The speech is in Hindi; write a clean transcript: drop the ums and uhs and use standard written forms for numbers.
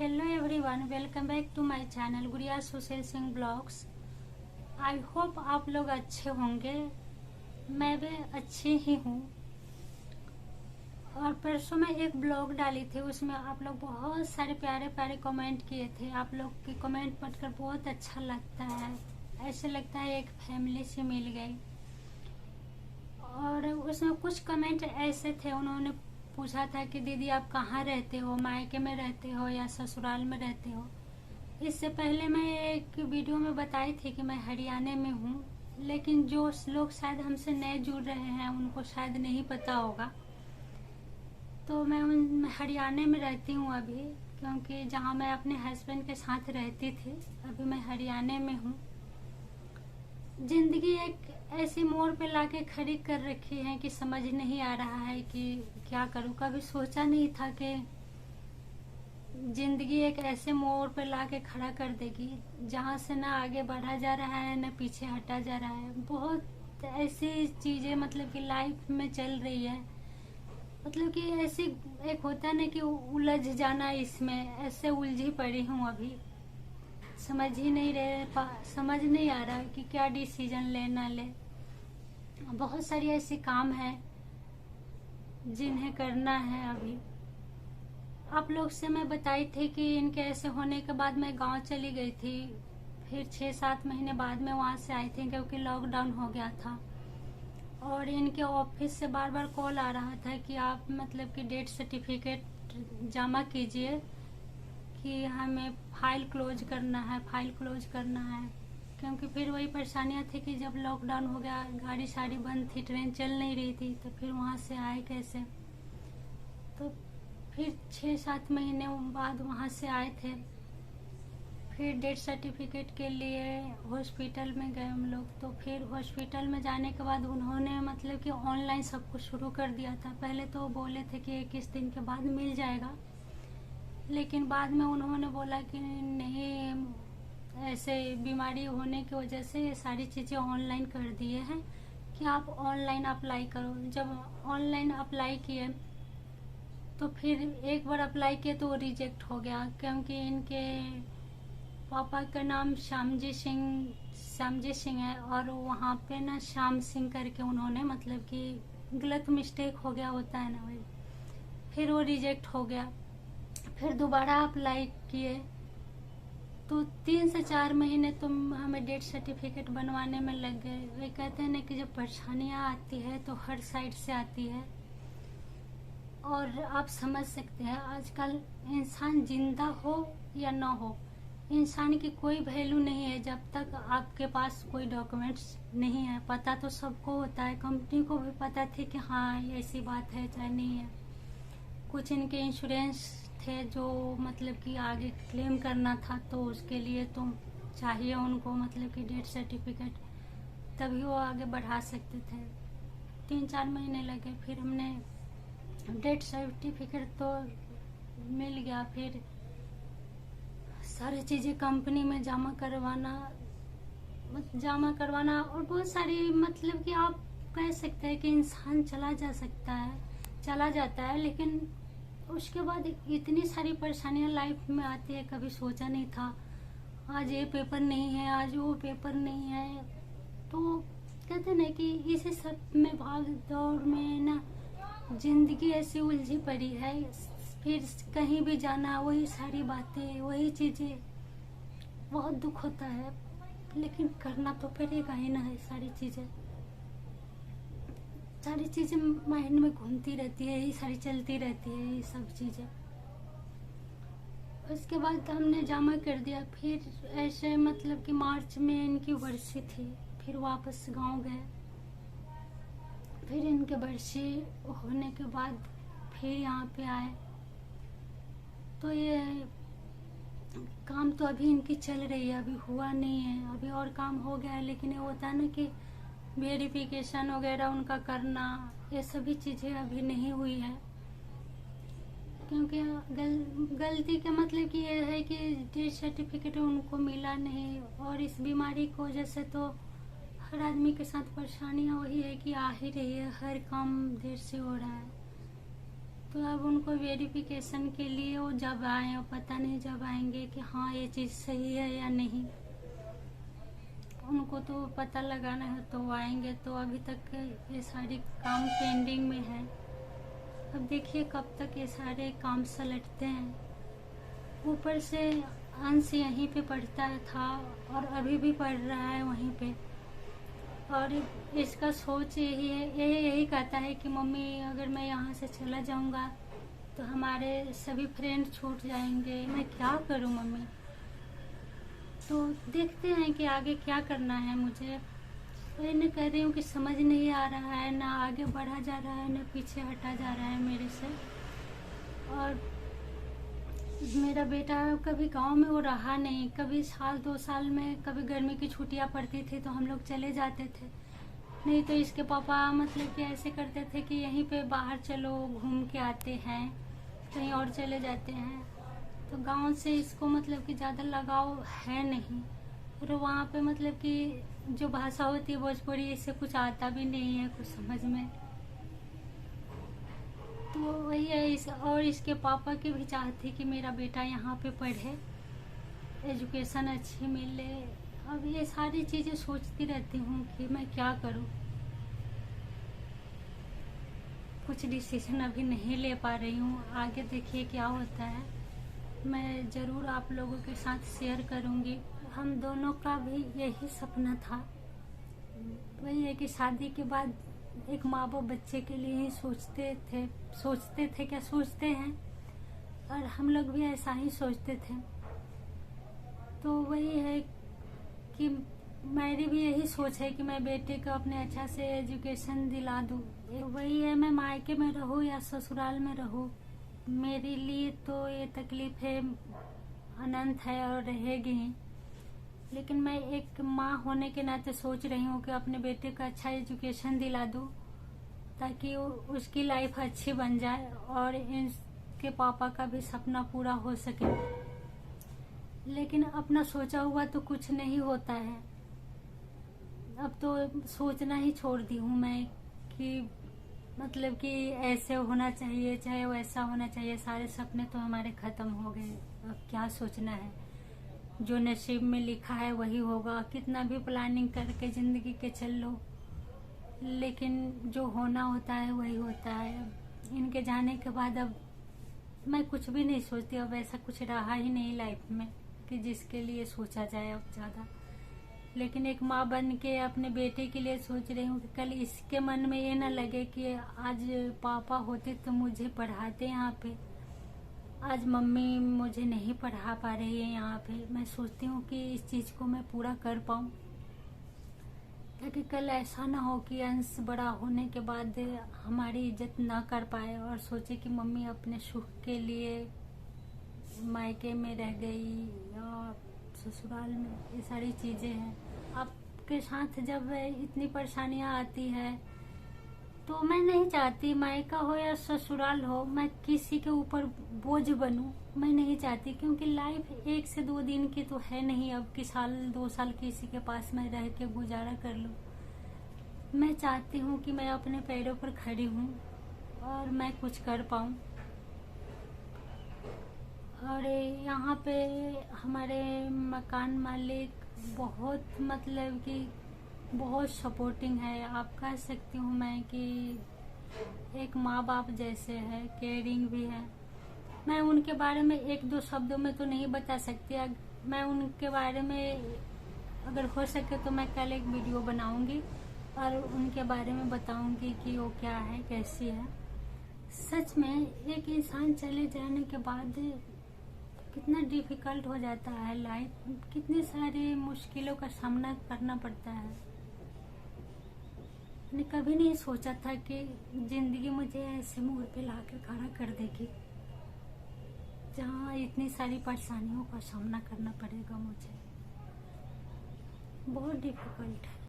Hello everyone, welcome back to my channel Gudiya Sushil Singh blogs. I hope आप लोग अच्छे होंगे। मैं भी अच्छी ही हूँ। और परसों मैं एक ब्लॉग डाली थी, उसमें आप लोग बहुत सारे प्यारे प्यारे कमेंट किए थे। आप लोग की कमेंट पढ़कर बहुत अच्छा लगता है। ऐसे लगता है एक फैमिली से मिल गई। और उसमें कुछ कमेंट ऐसे थे, उन्होंने पूछा था कि दीदी आप कहाँ रहते हो, मायके में रहते हो या ससुराल में रहते हो। इससे पहले मैं एक वीडियो में बताई थी कि मैं हरियाणा में हूँ, लेकिन जो लोग शायद हमसे नए जुड़ रहे हैं उनको शायद नहीं पता होगा। तो मैं हरियाणा में रहती हूँ अभी, क्योंकि जहाँ मैं अपने हस्बैंड के साथ रहती थी, अभी मैं हरियाणा में हूँ। जिंदगी एक ऐसी मोड़ पे लाके खड़ी कर रखी है कि समझ नहीं आ रहा है कि क्या करूँ। कभी सोचा नहीं था कि जिंदगी एक ऐसे मोड़ पे लाके खड़ा कर देगी जहाँ से ना आगे बढ़ा जा रहा है ना पीछे हटा जा रहा है। बहुत ऐसी चीजें मतलब कि लाइफ में चल रही है, मतलब कि ऐसी एक होता है ना कि उलझ जाना। इसमें ऐसे उलझी पड़ी हूँ अभी, समझ नहीं आ रहा कि क्या डिसीजन लेना ले। बहुत सारी ऐसी काम है जिन्हें करना है अभी। आप लोग से मैं बताई थी कि इनके ऐसे होने के बाद मैं गांव चली गई थी। फिर 6-7 महीने बाद में वहां से आई थी, क्योंकि लॉकडाउन हो गया था। और इनके ऑफिस से बार बार कॉल आ रहा था कि आप मतलब कि डेथ सर्टिफिकेट जमा कीजिए कि हमें फाइल क्लोज करना है। क्योंकि फिर वही परेशानियां थी कि जब लॉकडाउन हो गया, गाड़ी साड़ी बंद थी, ट्रेन चल नहीं रही थी, तो फिर वहां से आए कैसे। तो फिर 6-7 महीने बाद वहां से आए थे। फिर डेथ सर्टिफिकेट के लिए हॉस्पिटल में गए हम लोग। तो फिर हॉस्पिटल में जाने के बाद उन्होंने मतलब कि ऑनलाइन सब कुछ शुरू कर दिया था। पहले तो बोले थे कि 21 दिन के बाद मिल जाएगा, लेकिन बाद में उन्होंने बोला कि नहीं, ऐसे बीमारी होने की वजह से ये सारी चीज़ें ऑनलाइन कर दिए हैं कि आप ऑनलाइन अप्लाई करो। जब ऑनलाइन अप्लाई किए तो फिर एक बार अप्लाई किए तो वो रिजेक्ट हो गया, क्योंकि इनके पापा का नाम श्यामजी सिंह है, और वहाँ पे ना श्याम सिंह करके उन्होंने मतलब कि गलत मिस्टेक हो गया, होता है ना वही। फिर वो रिजेक्ट हो गया। फिर दोबारा अप्लाई किए तो 3 से 4 महीने तो हमें डेथ सर्टिफिकेट बनवाने में लग गए। वे कहते हैं ना कि जब परेशानियां आती है तो हर साइड से आती है। और आप समझ सकते हैं आजकल इंसान जिंदा हो या ना हो, इंसान की कोई वैल्यू नहीं है जब तक आपके पास कोई डॉक्यूमेंट्स नहीं है। पता तो सबको होता है, कंपनी को भी पता थी कि हाँ ये ऐसी बात है चाहे नहीं है। कुछ इनके इंश्योरेंस थे जो मतलब कि आगे क्लेम करना था, तो उसके लिए तो चाहिए उनको मतलब कि डेथ सर्टिफिकेट, तभी वो आगे बढ़ा सकते थे। 3-4 महीने लगे। फिर हमने डेथ सर्टिफिकेट तो मिल गया। फिर सारी चीज़ें कंपनी में जमा करवाना और बहुत सारी मतलब कि आप कह सकते हैं कि इंसान चला जाता है, लेकिन उसके बाद इतनी सारी परेशानियां लाइफ में आती है। कभी सोचा नहीं था आज ये पेपर नहीं है, आज वो पेपर नहीं है। तो कहते ना कि इसी सब में भाग दौड़ में ना जिंदगी ऐसी उलझी पड़ी है। फिर कहीं भी जाना, वही सारी बातें, वही चीजें, बहुत दुख होता है, लेकिन करना तो पड़ेगा ही ना है। सारी चीजें माइंड में घूमती रहती है, ये सारी चलती रहती है ये सब चीजें। उसके बाद हमने जमा कर दिया। फिर ऐसे मतलब कि मार्च में इनकी बरसी थी, फिर वापस गांव गए। फिर इनके बरसी होने के बाद फिर यहाँ पे आए। तो ये काम तो अभी इनकी चल रही है, अभी हुआ नहीं है। अभी और काम हो गया है, लेकिन ये होता है ना कि वेरिफिकेशन वगैरह उनका करना, ये सभी चीज़ें अभी नहीं हुई है। क्योंकि गलती का मतलब कि ये है कि डेथ सर्टिफिकेट उनको मिला नहीं। और इस बीमारी की वजह से तो हर आदमी के साथ परेशानियाँ वही है कि आ ही रही है, हर काम देर से हो रहा है। तो अब उनको वेरिफिकेशन के लिए वो जब आए, और पता नहीं जब आएंगे कि हाँ ये चीज़ सही है या नहीं, उनको तो पता लगाना है तो वो आएंगे। तो अभी तक ये सारी काम पेंडिंग में है। अब देखिए कब तक ये सारे काम सलटते हैं। ऊपर से अंश यहीं पे पढ़ता था और अभी भी पढ़ रहा है वहीं पे, और इसका सोच यही है, यही कहता है कि मम्मी अगर मैं यहाँ से चला जाऊँगा तो हमारे सभी फ्रेंड छूट जाएंगे, मैं क्या करूँ मम्मी। तो देखते हैं कि आगे क्या करना है मुझे। मैं कह रही हूँ कि समझ नहीं आ रहा है, ना आगे बढ़ा जा रहा है ना पीछे हटा जा रहा है मेरे से। और मेरा बेटा कभी गांव में वो रहा नहीं, कभी साल 2 साल में कभी गर्मी की छुट्टियां पड़ती थी तो हम लोग चले जाते थे, नहीं तो इसके पापा मतलब कि ऐसे करते थे कि यहीं पे बाहर चलो घूम के आते हैं, कहीं और चले जाते हैं। तो गांव से इसको मतलब कि ज़्यादा लगाव है नहीं, और वहाँ पे मतलब कि जो भाषा होती है भोजपुरी, इससे कुछ आता भी नहीं है कुछ समझ में। तो वही है और इसके पापा की भी चाहत थी कि मेरा बेटा यहाँ पे पढ़े, एजुकेशन अच्छी मिले। अब ये सारी चीज़ें सोचती रहती हूँ कि मैं क्या करूँ। कुछ डिसीजन अभी नहीं ले पा रही हूँ, आगे देखिए क्या होता है। मैं ज़रूर आप लोगों के साथ शेयर करूँगी। हम दोनों का भी यही सपना था। वही है कि शादी के बाद एक माँ बाप बच्चे के लिए ही सोचते थे क्या सोचते हैं, और हम लोग भी ऐसा ही सोचते थे। तो वही है कि मेरी भी यही सोच है कि मैं बेटे को अपने अच्छा से एजुकेशन दिला दूँ। वही है, मैं मायके में रहूँ या ससुराल में रहूँ, मेरे लिए तो ये तकलीफ़ें अनंत है और रहेगी ही। लेकिन मैं एक माँ होने के नाते सोच रही हूँ कि अपने बेटे को अच्छा एजुकेशन दिला दूँ ताकि उसकी लाइफ अच्छी बन जाए और इनके पापा का भी सपना पूरा हो सके। लेकिन अपना सोचा हुआ तो कुछ नहीं होता है। अब तो सोचना ही छोड़ दी हूँ मैं कि मतलब कि ऐसे होना चाहिए चाहे वैसा होना चाहिए, सारे सपने तो हमारे ख़त्म हो गए। अब क्या सोचना है, जो नसीब में लिखा है वही होगा। कितना भी प्लानिंग करके ज़िंदगी के चल लो, लेकिन जो होना होता है वही होता है। इनके जाने के बाद अब मैं कुछ भी नहीं सोचती। अब ऐसा कुछ रहा ही नहीं लाइफ में कि जिसके लिए सोचा जाए अब ज़्यादा। लेकिन एक माँ बन के अपने बेटे के लिए सोच रही हूँ कि कल इसके मन में ये ना लगे कि आज पापा होते तो मुझे पढ़ाते यहाँ पे, आज मम्मी मुझे नहीं पढ़ा पा रही है यहाँ पे। मैं सोचती हूँ कि इस चीज़ को मैं पूरा कर पाऊँ, ताकि कल ऐसा ना हो कि अंश बड़ा होने के बाद हमारी इज्जत ना कर पाए और सोचे कि मम्मी अपने सुख के लिए मायके में रह गई या ससुराल में। ये सारी चीज़ें हैं। आपके साथ जब इतनी परेशानियाँ आती है तो मैं नहीं चाहती मायका हो या ससुराल हो मैं किसी के ऊपर बोझ बनूं। मैं नहीं चाहती, क्योंकि लाइफ 1 से 2 दिन की तो है नहीं अब कि साल 2 साल किसी के पास में रह के गुजारा कर लूं। मैं चाहती हूँ कि मैं अपने पैरों पर खड़ी हूँ और मैं कुछ कर पाऊँ। और यहाँ पे हमारे मकान मालिक बहुत मतलब कि बहुत सपोर्टिंग है। आप कह सकती हूँ मैं कि एक माँ बाप जैसे है, केयरिंग भी है। मैं उनके बारे में 1-2 शब्दों में तो नहीं बता सकती। मैं उनके बारे में अगर हो सके तो मैं कल एक वीडियो बनाऊंगी और उनके बारे में बताऊंगी कि वो क्या है, कैसी है। सच में एक इंसान चले जाने के बाद कितना डिफिकल्ट हो जाता है लाइफ, कितनी सारी मुश्किलों का सामना करना पड़ता है। मैंने कभी नहीं सोचा था कि जिंदगी मुझे ऐसे मोड़ पे लाकर खड़ा कर देगी जहाँ इतनी सारी परेशानियों का सामना करना पड़ेगा मुझे। बहुत डिफिकल्ट है।